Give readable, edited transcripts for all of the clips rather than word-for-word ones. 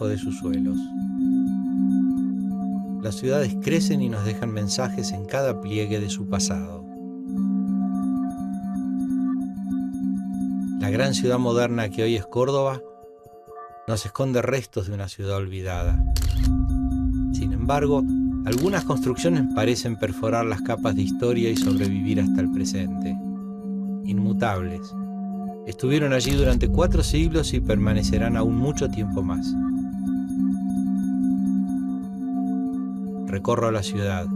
fresco de sus suelos. Las ciudades crecen y nos dejan mensajes en cada pliegue de su pasado. La gran ciudad moderna que hoy es Córdoba nos esconde restos de una ciudad olvidada. Sin embargo, algunas construcciones parecen perforar las capas de historia y sobrevivir hasta el presente. Inmutables. Estuvieron allí durante 4 siglos y permanecerán aún mucho tiempo más. Recorro la ciudad,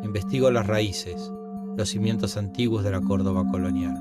investigo las raíces, los cimientos antiguos de la Córdoba colonial.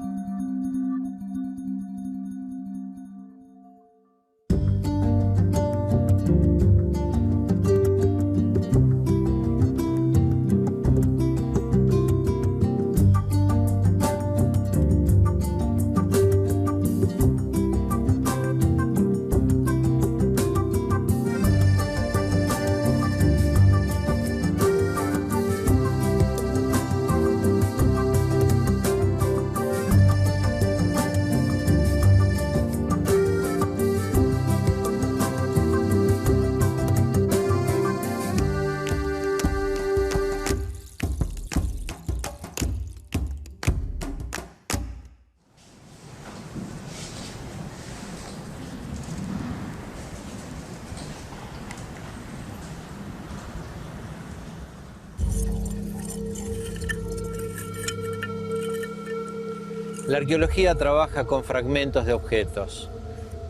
La arqueología trabaja con fragmentos de objetos,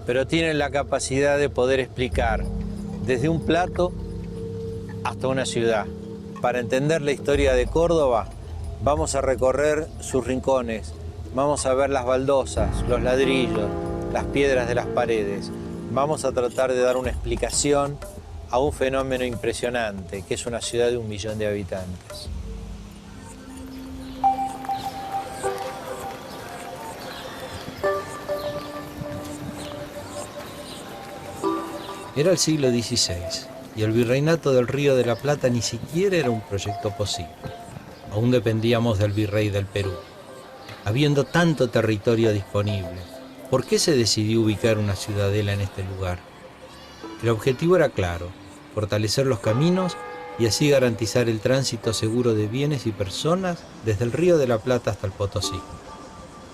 pero tiene la capacidad de poder explicar desde un plato hasta una ciudad. Para entender la historia de Córdoba, vamos a recorrer sus rincones, vamos a ver las baldosas, los ladrillos, las piedras de las paredes. Vamos a tratar de dar una explicación a un fenómeno impresionante, que es una ciudad de 1 millón de habitantes. Era el siglo XVI y el virreinato del Río de la Plata ni siquiera era un proyecto posible. Aún dependíamos del virrey del Perú. Habiendo tanto territorio disponible, ¿por qué se decidió ubicar una ciudadela en este lugar? El objetivo era claro: fortalecer los caminos y así garantizar el tránsito seguro de bienes y personas desde el Río de la Plata hasta el Potosí.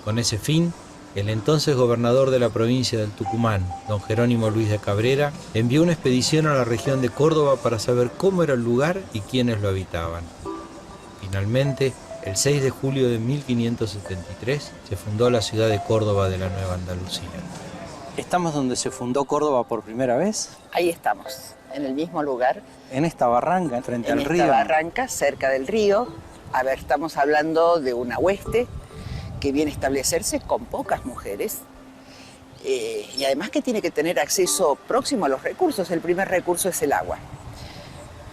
Con ese fin, el entonces gobernador de la provincia del Tucumán, don Jerónimo Luis de Cabrera, envió una expedición a la región de Córdoba para saber cómo era el lugar y quiénes lo habitaban. Finalmente, el 6 de julio de 1573, se fundó la ciudad de Córdoba de la Nueva Andalucía. ¿Estamos donde se fundó Córdoba por primera vez? Ahí estamos, en el mismo lugar. En esta barranca, frente al río. En esta barranca, cerca del río. A ver, estamos hablando de una hueste que viene a establecerse con pocas mujeres y además que tiene que tener acceso próximo a los recursos. El primer recurso es el agua.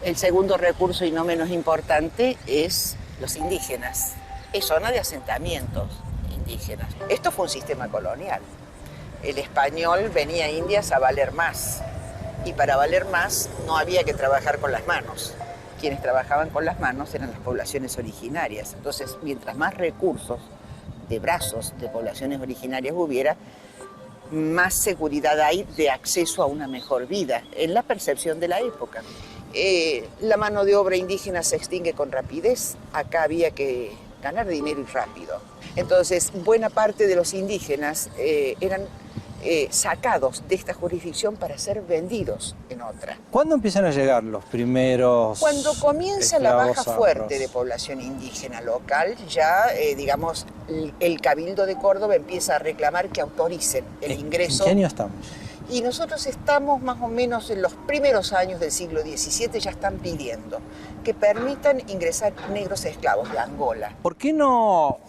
El segundo recurso, y no menos importante, es los indígenas. Es zona de asentamientos indígenas. Esto fue un sistema colonial. El español venía a Indias a valer más, y para valer más no había que trabajar con las manos. Quienes trabajaban con las manos eran las poblaciones originarias. Entonces, mientras más recursos de brazos de poblaciones originarias hubiera, más seguridad hay de acceso a una mejor vida, en la percepción de la época. La mano de obra indígena se extingue con rapidez. Acá había que ganar dinero y rápido. Entonces, buena parte de los indígenas eran sacados de esta jurisdicción para ser vendidos en otra. ¿Cuándo empiezan a llegar los primeros? Cuando comienza la baja fuerte de población indígena local, ya, digamos, el Cabildo de Córdoba empieza a reclamar que autoricen el ingreso. ¿En qué año estamos? Y nosotros estamos más o menos en los primeros años del siglo XVII, ya están pidiendo que permitan ingresar negros esclavos de Angola. ¿Por qué no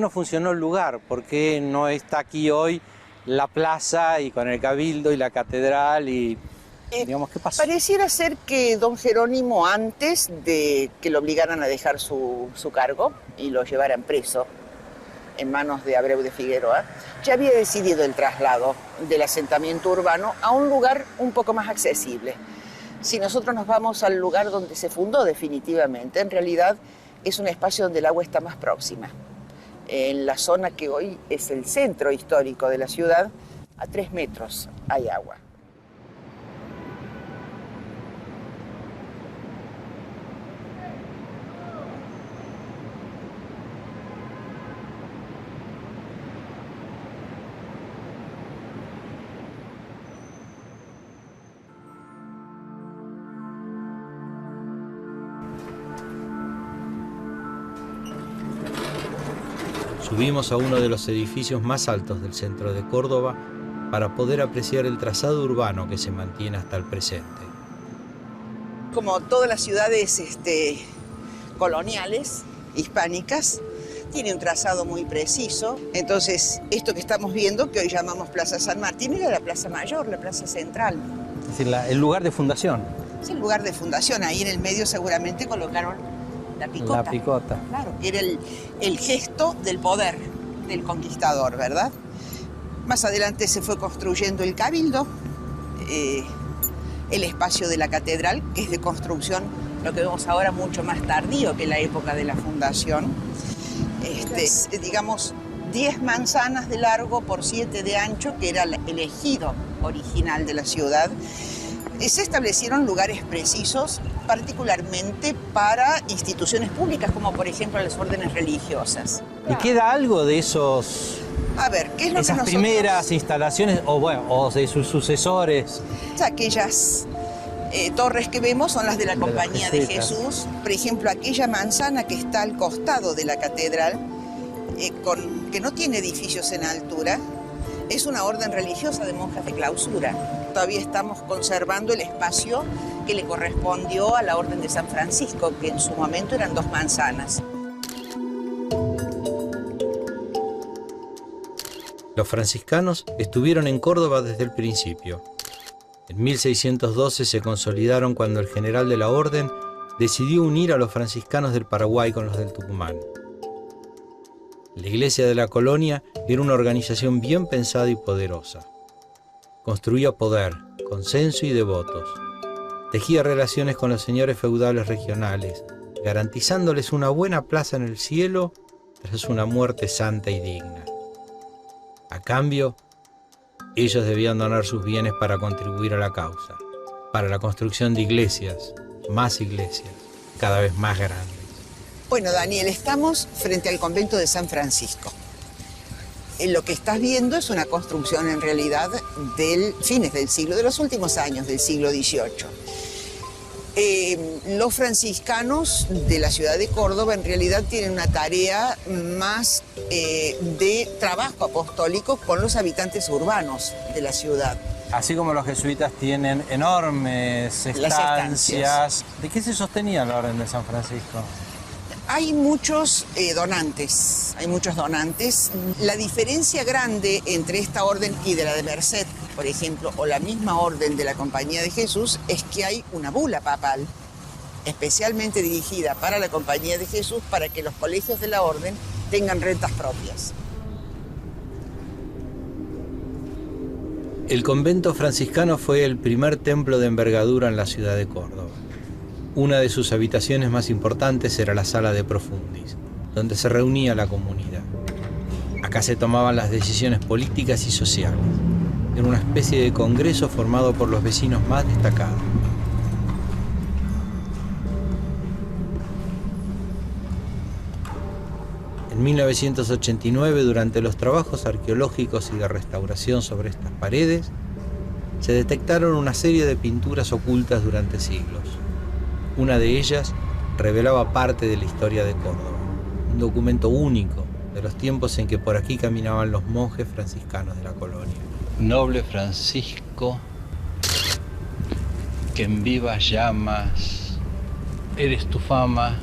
funcionó el lugar? ¿Por qué no está aquí hoy la plaza y con el Cabildo y la catedral y digamos, qué pasó? Pareciera ser que don Jerónimo, antes de que lo obligaran a dejar su cargo y lo llevaran preso en manos de Abreu de Figueroa, ya había decidido el traslado del asentamiento urbano a un lugar un poco más accesible. Si nosotros nos vamos al lugar donde se fundó definitivamente, en realidad es un espacio donde el agua está más próxima. En la zona que hoy es el centro histórico de la ciudad, a 3 metros hay agua. Subimos a uno de los edificios más altos del centro de Córdoba para poder apreciar el trazado urbano que se mantiene hasta el presente. Como todas las ciudades coloniales, hispánicas, tiene un trazado muy preciso. Entonces, esto que estamos viendo, que hoy llamamos Plaza San Martín, era la Plaza Mayor, la Plaza Central. Es decir, el lugar de fundación. Es el lugar de fundación. Ahí en el medio seguramente colocaron la picota. La picota. Claro, que era el gesto del poder del conquistador, ¿verdad? Más adelante se fue construyendo el cabildo, el espacio de la catedral, que es de construcción, lo que vemos ahora, mucho más tardío que la época de la fundación. Digamos, 10 manzanas de largo por 7 de ancho, que era el ejido original de la ciudad. Se establecieron lugares precisos, particularmente para instituciones públicas, como por ejemplo las órdenes religiosas. ¿Y queda algo de esos... A ver, ¿qué es lo esas que nosotros... primeras instalaciones, o de sus sucesores? Aquellas torres que vemos son las de la Compañía de Jesuitas. Jesús. Por ejemplo, aquella manzana que está al costado de la catedral, que no tiene edificios en altura, es una orden religiosa de monjas de clausura. Todavía estamos conservando el espacio que le correspondió a la Orden de San Francisco, que en su momento eran 2 manzanas. Los franciscanos estuvieron en Córdoba desde el principio. En 1612 se consolidaron cuando el general de la orden decidió unir a los franciscanos del Paraguay con los del Tucumán. La Iglesia de la Colonia era una organización bien pensada y poderosa. Construía poder, consenso y devotos. Tejía relaciones con los señores feudales regionales, garantizándoles una buena plaza en el cielo tras una muerte santa y digna. A cambio, ellos debían donar sus bienes para contribuir a la causa, para la construcción de iglesias, cada vez más grandes. Bueno, Daniel, estamos frente al convento de San Francisco. Lo que estás viendo es una construcción en realidad de los últimos años del siglo XVIII. Los franciscanos de la ciudad de Córdoba en realidad tienen una tarea más de trabajo apostólico con los habitantes urbanos de la ciudad. Así como los jesuitas tienen enormes estancias. ¿De qué se sostenía la Orden de San Francisco? Hay muchos donantes, La diferencia grande entre esta orden y de la de Merced, por ejemplo, o la misma orden de la Compañía de Jesús, es que hay una bula papal especialmente dirigida para la Compañía de Jesús para que los colegios de la orden tengan rentas propias. El convento franciscano fue el primer templo de envergadura en la ciudad de Córdoba. Una de sus habitaciones más importantes era la sala de profundis, donde se reunía la comunidad. Acá se tomaban las decisiones políticas y sociales. Era una especie de congreso formado por los vecinos más destacados. En 1989, durante los trabajos arqueológicos y de restauración sobre estas paredes, se detectaron una serie de pinturas ocultas durante siglos. Una de ellas revelaba parte de la historia de Córdoba, un documento único de los tiempos en que por aquí caminaban los monjes franciscanos de la colonia. Noble Francisco, que en vivas llamas eres tu fama,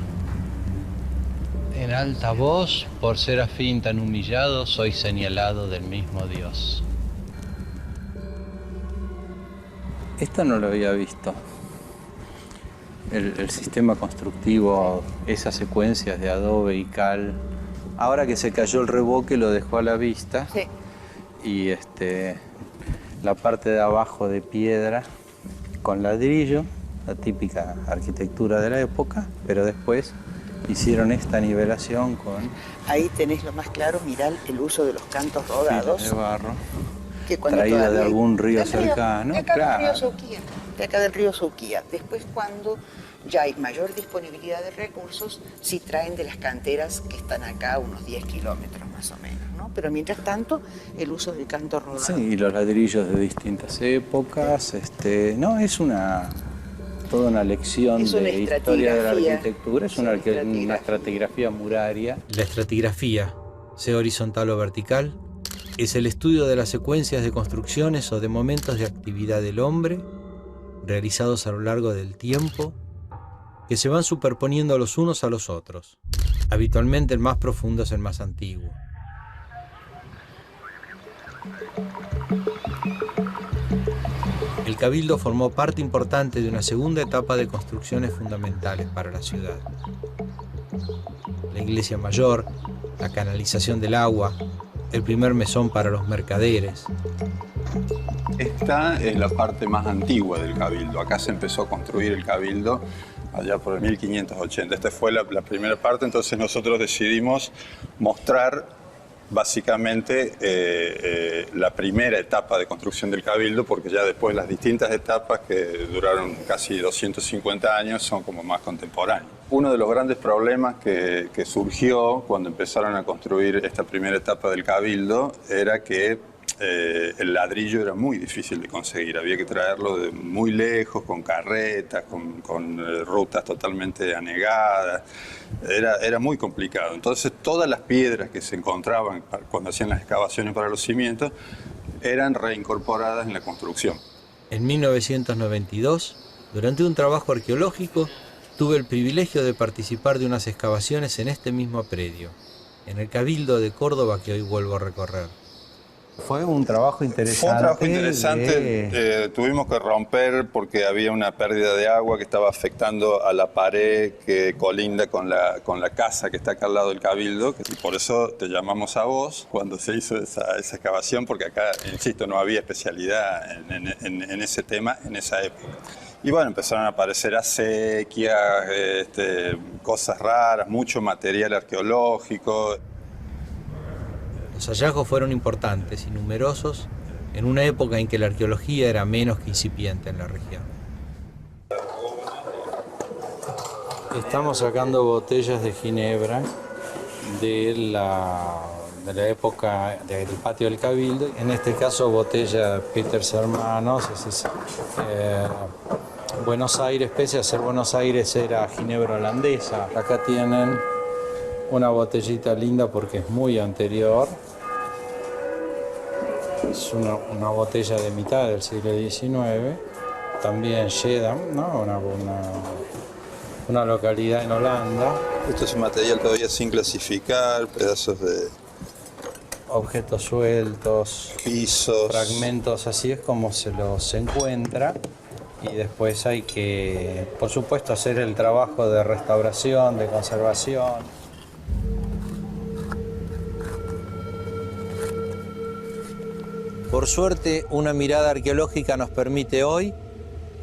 en alta voz, por ser a fin tan humillado, soy señalado del mismo Dios. Esta no lo había visto. El sistema constructivo, esas secuencias de adobe y cal. Ahora que se cayó el revoque lo dejó a la vista. Sí. Y la parte de abajo de piedra con ladrillo, la típica arquitectura de la época, pero después hicieron esta nivelación con... Ahí tenés lo más claro, mirá el uso de los cantos rodados. de barro, Que cuando traída de todavía- algún río del cercano. De acá Claro. del río Suquía, de acá del río Suquía. Después, cuando ya hay mayor disponibilidad de recursos, sí traen de las canteras que están acá a unos 10 kilómetros más o menos, ¿no? Pero mientras tanto, el uso del canto rodado. Sí, y los ladrillos de distintas épocas. No, es toda una lección Es una de historia de la estratigrafía. arquitectura, es Sí, una estratigrafía. estratigrafía muraria. La estratigrafía sea horizontal o vertical, es el estudio de las secuencias de construcciones o de momentos de actividad del hombre realizados a lo largo del tiempo que se van superponiendo los unos a los otros. Habitualmente el más profundo es el más antiguo. El Cabildo formó parte importante de una segunda etapa de construcciones fundamentales para la ciudad. La iglesia mayor, la canalización del agua, el primer mesón para los mercaderes. Esta es la parte más antigua del Cabildo. Acá se empezó a construir el Cabildo allá por el 1580. Esta fue la primera parte, entonces nosotros decidimos mostrar básicamente la primera etapa de construcción del Cabildo, porque ya después las distintas etapas que duraron casi 250 años son como más contemporáneas. Uno de los grandes problemas que surgió cuando empezaron a construir esta primera etapa del Cabildo era que el ladrillo era muy difícil de conseguir, había que traerlo de muy lejos, con carretas, con rutas totalmente anegadas, era muy complicado. Entonces todas las piedras que se encontraban cuando hacían las excavaciones para los cimientos eran reincorporadas en la construcción. En 1992, durante un trabajo arqueológico, tuve el privilegio de participar de unas excavaciones en este mismo predio, en el Cabildo de Córdoba que hoy vuelvo a recorrer. Fue un trabajo interesante. Fue un trabajo interesante. Tuvimos que romper porque había una pérdida de agua que estaba afectando a la pared que colinda con la casa que está acá al lado del Cabildo. Y por eso te llamamos a vos cuando se hizo esa excavación, porque acá, insisto, no había especialidad en ese tema en esa época. Y bueno, empezaron a aparecer acequias, cosas raras, mucho material arqueológico. Los hallazgos fueron importantes y numerosos en una época en que la arqueología era menos que incipiente en la región. Estamos sacando botellas de ginebra de la época del patio del Cabildo. En este caso, botella Peters Hermanos. Buenos Aires, pese a ser Buenos Aires, era ginebra holandesa. Acá tienen una botellita linda porque es muy anterior. Es una botella de mitad del siglo XIX. También Schiedam, ¿no? Una localidad en Holanda. Esto es un material todavía sin clasificar, pedazos de objetos sueltos, pisos, fragmentos, así es como se los encuentra. Y después hay que, por supuesto, hacer el trabajo de restauración, de conservación. Por suerte, una mirada arqueológica nos permite hoy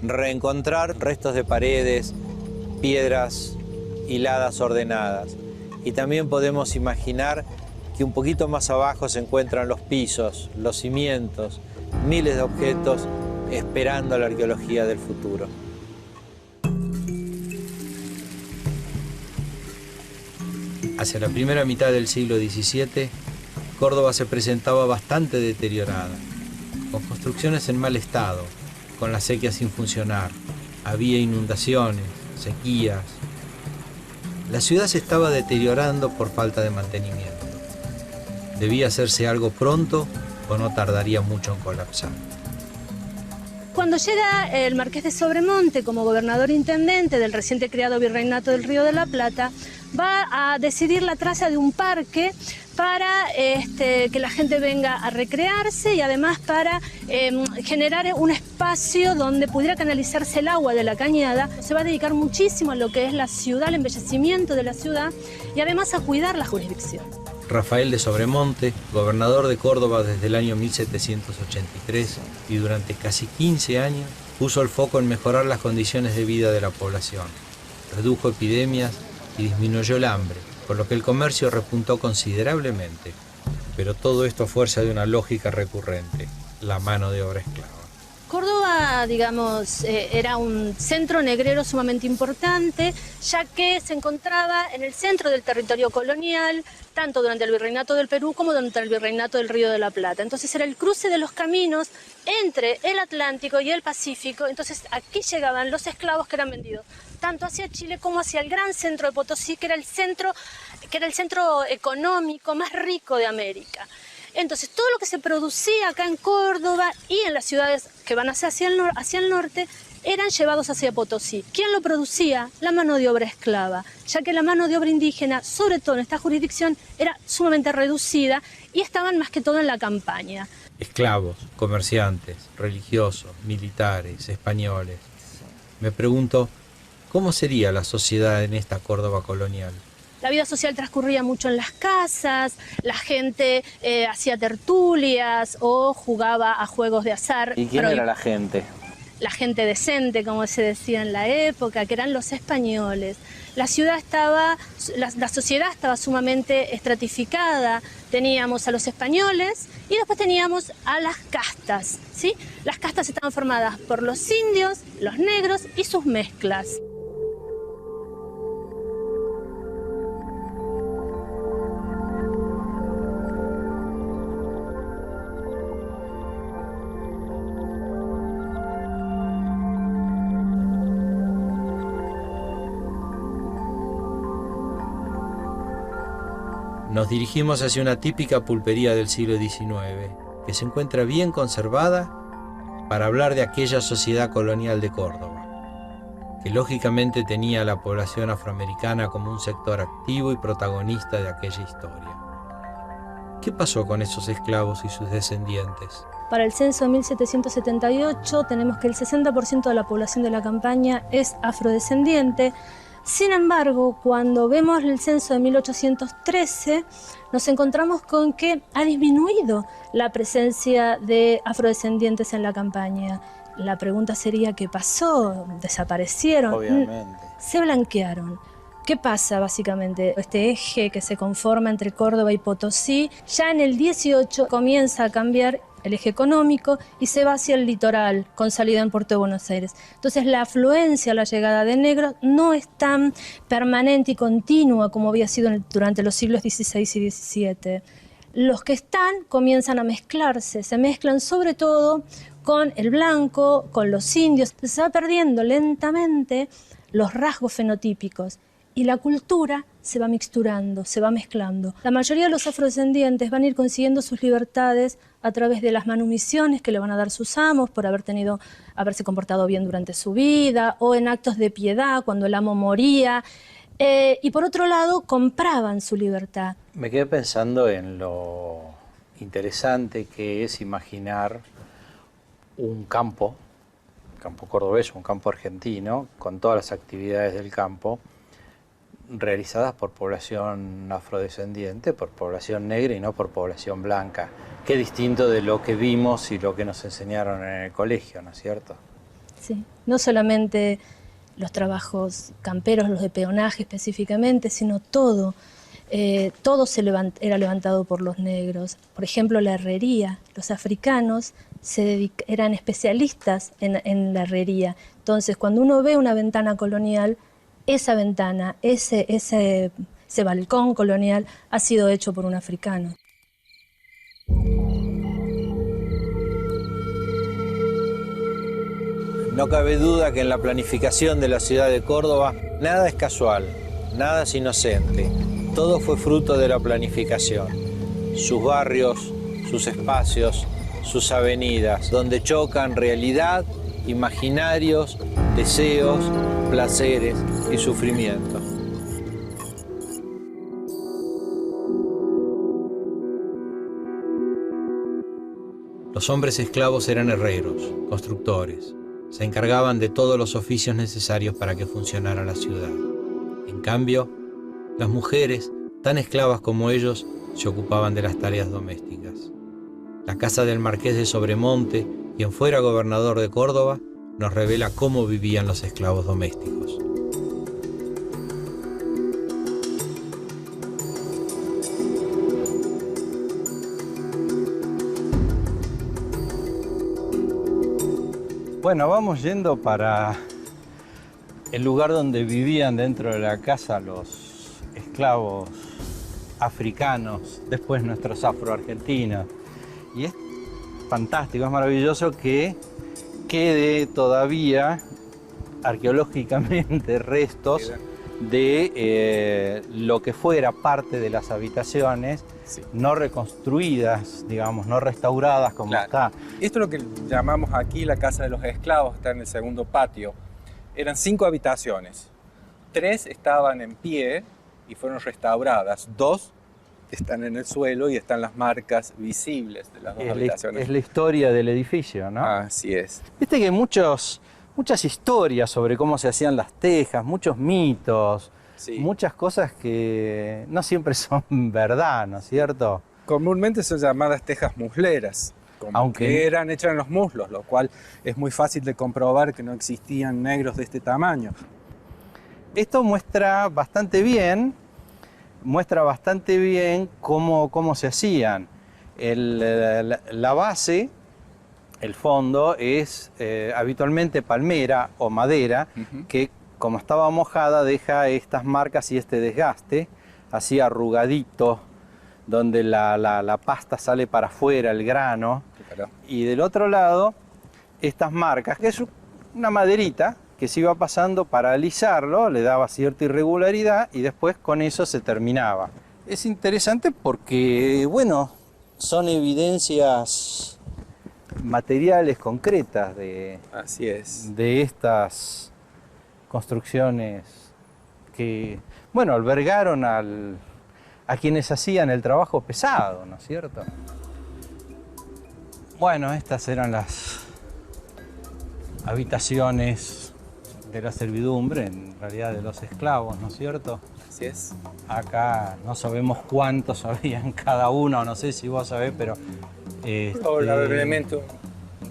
reencontrar restos de paredes, piedras hiladas ordenadas. Y también podemos imaginar que un poquito más abajo se encuentran los pisos, los cimientos, miles de objetos esperando a la arqueología del futuro. Hacia la primera mitad del siglo XVII, Córdoba se presentaba bastante deteriorada, con construcciones en mal estado, con la acequia sin funcionar. Había inundaciones, sequías. La ciudad se estaba deteriorando por falta de mantenimiento. Debía hacerse algo pronto o no tardaría mucho en colapsar. Cuando llega el Marqués de Sobremonte como gobernador intendente del reciente creado Virreinato del Río de la Plata, va a decidir la traza de un parque para que la gente venga a recrearse y además para generar un espacio donde pudiera canalizarse el agua de la cañada. Se va a dedicar muchísimo a lo que es la ciudad, el embellecimiento de la ciudad y además a cuidar la jurisdicción. Rafael de Sobremonte, gobernador de Córdoba desde el año 1783 y durante casi 15 años, puso el foco en mejorar las condiciones de vida de la población, redujo epidemias y disminuyó el hambre, por lo que el comercio repuntó considerablemente. Pero todo esto a fuerza de una lógica recurrente, la mano de obra esclava. Córdoba, digamos, era un centro negrero sumamente importante, ya que se encontraba en el centro del territorio colonial, tanto durante el Virreinato del Perú como durante el Virreinato del Río de la Plata. Entonces era el cruce de los caminos entre el Atlántico y el Pacífico. Entonces aquí llegaban los esclavos que eran vendidos tanto hacia Chile como hacia el gran centro de Potosí, que era el centro económico más rico de América. Entonces, todo lo que se producía acá en Córdoba y en las ciudades que van hacia el norte eran llevados hacia Potosí. ¿Quién lo producía? La mano de obra esclava, ya que la mano de obra indígena, sobre todo en esta jurisdicción, era sumamente reducida y estaban más que todo en la campaña. Esclavos, comerciantes, religiosos, militares, españoles. Me pregunto, ¿cómo sería la sociedad en esta Córdoba colonial? La vida social transcurría mucho en las casas, la gente hacía tertulias o jugaba a juegos de azar. ¿Y quién era la gente? La gente decente, como se decía en la época, que eran los españoles. La sociedad estaba sumamente estratificada. Teníamos a los españoles y después teníamos a las castas, ¿sí? Las castas estaban formadas por los indios, los negros y sus mezclas. Nos dirigimos hacia una típica pulpería del siglo XIX, que se encuentra bien conservada para hablar de aquella sociedad colonial de Córdoba, que lógicamente tenía a la población afroamericana como un sector activo y protagonista de aquella historia. ¿Qué pasó con esos esclavos y sus descendientes? Para el censo de 1778 tenemos que el 60% de la población de la campaña es afrodescendiente. Sin embargo, cuando vemos el censo de 1813, nos encontramos con que ha disminuido la presencia de afrodescendientes en la campaña. La pregunta sería, ¿qué pasó? ¿Desaparecieron? Obviamente. Se blanquearon. ¿Qué pasa básicamente? Este eje que se conforma entre Córdoba y Potosí, ya en el 18 comienza a cambiar el eje económico y se va hacia el litoral, con salida en Puerto de Buenos Aires. Entonces la afluencia, la llegada de negros no es tan permanente y continua como había sido durante los siglos XVI y XVII. Los que están comienzan a mezclarse, se mezclan sobre todo con el blanco, con los indios. Se va perdiendo lentamente los rasgos fenotípicos y la cultura se va mixturando, se va mezclando. La mayoría de los afrodescendientes van a ir consiguiendo sus libertades a través de las manumisiones que le van a dar sus amos por haberse comportado bien durante su vida, o en actos de piedad cuando el amo moría. Y por otro lado, compraban su libertad. Me quedé pensando en lo interesante que es imaginar un campo cordobés, un campo argentino, con todas las actividades del campo, realizadas por población afrodescendiente, por población negra y no por población blanca. Qué distinto de lo que vimos y lo que nos enseñaron en el colegio, ¿no es cierto? Sí, no solamente los trabajos camperos, los de peonaje específicamente, sino todo. Todo era levantado por los negros. Por ejemplo, la herrería. Los africanos eran especialistas en la herrería. Entonces, cuando uno ve una ventana colonial, esa ventana, ese balcón colonial ha sido hecho por un africano. No cabe duda que en la planificación de la ciudad de Córdoba nada es casual, nada es inocente. Todo fue fruto de la planificación. Sus barrios, sus espacios, sus avenidas, donde chocan realidad, imaginarios, deseos, placeres y sufrimientos. Los hombres esclavos eran herreros, constructores. Se encargaban de todos los oficios necesarios para que funcionara la ciudad. En cambio, las mujeres, tan esclavas como ellos, se ocupaban de las tareas domésticas. La casa del marqués de Sobremonte, quien fuera gobernador de Córdoba, nos revela cómo vivían los esclavos domésticos. Bueno, vamos yendo para el lugar donde vivían dentro de la casa los esclavos africanos, después nuestros afroargentinos. Y es fantástico, es maravilloso que quede todavía arqueológicamente restos de lo que fuera parte de las habitaciones, Sí. no reconstruidas, digamos, no restauradas como Claro. está. Esto es lo que llamamos aquí la Casa de los Esclavos, está en el segundo patio. Eran 5 habitaciones. 3 estaban en pie y fueron restauradas. 2 están en el suelo y están las marcas visibles de las dos habitaciones. Es la historia del edificio, ¿no? Así es. Viste que hay muchas historias sobre cómo se hacían las tejas, muchos mitos, Sí. muchas cosas que no siempre son verdad, ¿no es cierto? Comúnmente son llamadas tejas musleras, como Aunque- que eran hechas en los muslos, lo cual es muy fácil de comprobar que no existían negros de este tamaño. Esto muestra bastante bien cómo se hacían. La base, el fondo, es habitualmente palmera o madera, Ujú. que como estaba mojada deja estas marcas y este desgaste, así arrugadito, donde la pasta sale para afuera, el grano. Claro. Y del otro lado, estas marcas, que es una maderita que se iba pasando para alisarlo, le daba cierta irregularidad y después con eso se terminaba. Es interesante porque, bueno, son evidencias materiales concretas Así es. de estas construcciones que, bueno, albergaron a quienes hacían el trabajo pesado, ¿no es cierto? Bueno, estas eran las habitaciones de la servidumbre, en realidad de los esclavos, ¿no es cierto? Así es. Acá no sabemos cuántos había en cada uno, no sé si vos sabés, pero... Probablemente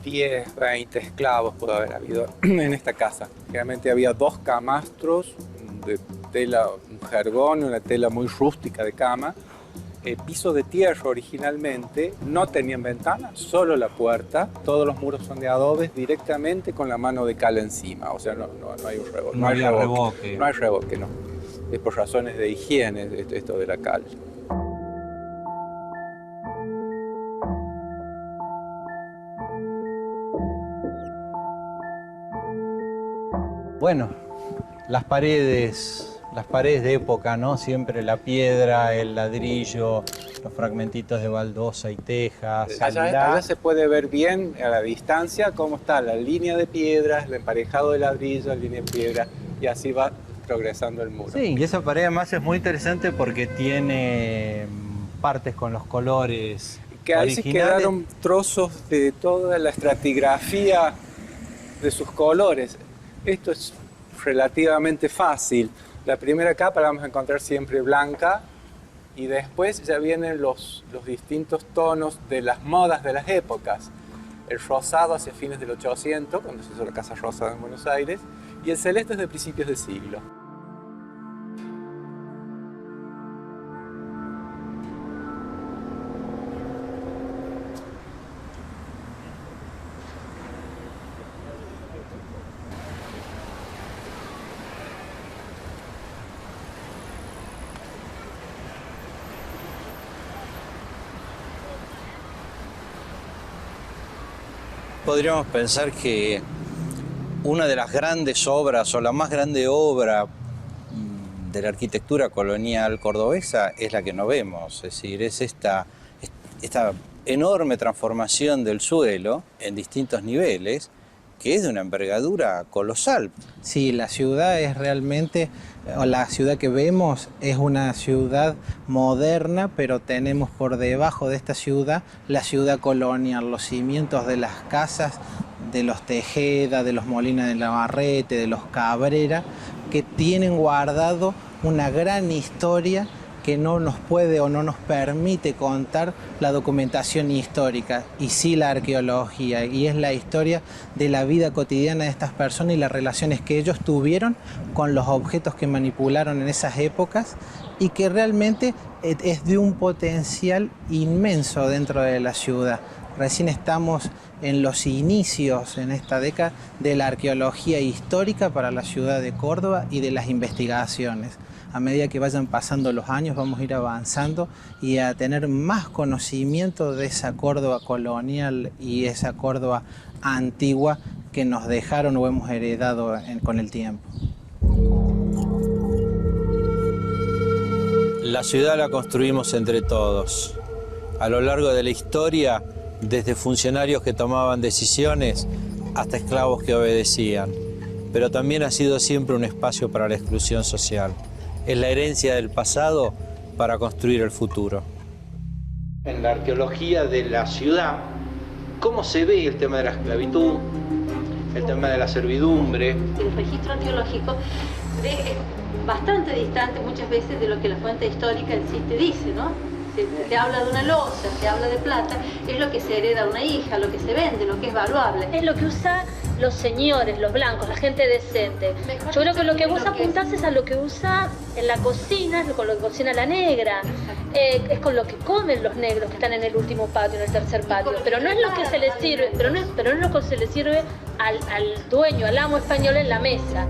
10, 20 esclavos pudo haber habido en esta casa. Generalmente había 2 camastros de tela, un jergón, una tela muy rústica de cama. Piso de tierra originalmente, no tenían ventanas, solo la puerta. Todos los muros son de adobes directamente con la mano de cal encima. O sea, no hay un revoque. No había revoque. No hay revoque, no. Es por razones de higiene esto de la cal. Bueno, las paredes de época, ¿no? Siempre la piedra, el ladrillo, los fragmentitos de baldosa y tejas. Allá se puede ver bien a la distancia cómo está la línea de piedras, el emparejado de ladrillo, la línea de piedra, y así va progresando el muro. Sí, y esa pared además es muy interesante porque tiene partes con los colores Que ahí se originales. quedaron trozos de toda la estratigrafía de sus colores. Esto es relativamente fácil. La primera capa la vamos a encontrar siempre blanca y después ya vienen los distintos tonos de las modas de las épocas. El rosado hacia fines del 800, cuando se hizo la Casa Rosada en Buenos Aires, y el celeste es de principios de siglo. Podríamos pensar que una de las grandes obras o la más grande obra de la arquitectura colonial cordobesa es la que no vemos, es decir, es esta enorme transformación del suelo en distintos niveles que es de una envergadura colosal. Sí, la ciudad es realmente, o la ciudad que vemos es una ciudad moderna, pero tenemos por debajo de esta ciudad la ciudad colonial, los cimientos de las casas, de los Tejeda, de los Molina de Navarrete, de los Cabrera, que tienen guardado una gran historia que no nos puede o no nos permite contar la documentación histórica y sí la arqueología, y es la historia de la vida cotidiana de estas personas y las relaciones que ellos tuvieron con los objetos que manipularon en esas épocas y que realmente es de un potencial inmenso dentro de la ciudad. Recién estamos en los inicios en esta década de la arqueología histórica para la ciudad de Córdoba y de las investigaciones. A medida que vayan pasando los años vamos a ir avanzando y a tener más conocimiento de esa Córdoba colonial y esa Córdoba antigua que nos dejaron o hemos heredado con el tiempo. La ciudad la construimos entre todos. A lo largo de la historia, desde funcionarios que tomaban decisiones hasta esclavos que obedecían. Pero también ha sido siempre un espacio para la exclusión social. Es la herencia del pasado para construir el futuro. En la arqueología de la ciudad, ¿cómo se ve el tema de la esclavitud, el tema de la servidumbre? El registro arqueológico es bastante distante muchas veces de lo que la fuente histórica en sí te dice, ¿no? Se habla de una loza, se habla de plata, es lo que se hereda a una hija, lo que se vende, lo que es valuable. Es lo que usa los señores, los blancos, la gente decente. Yo creo que lo que vos apuntás es a lo que usa en la cocina, es con lo que cocina la negra, es con lo que comen los negros que están en el último patio, en el tercer patio. Pero no es lo que se les sirve, pero no es lo que se le sirve al dueño, al amo español en la mesa.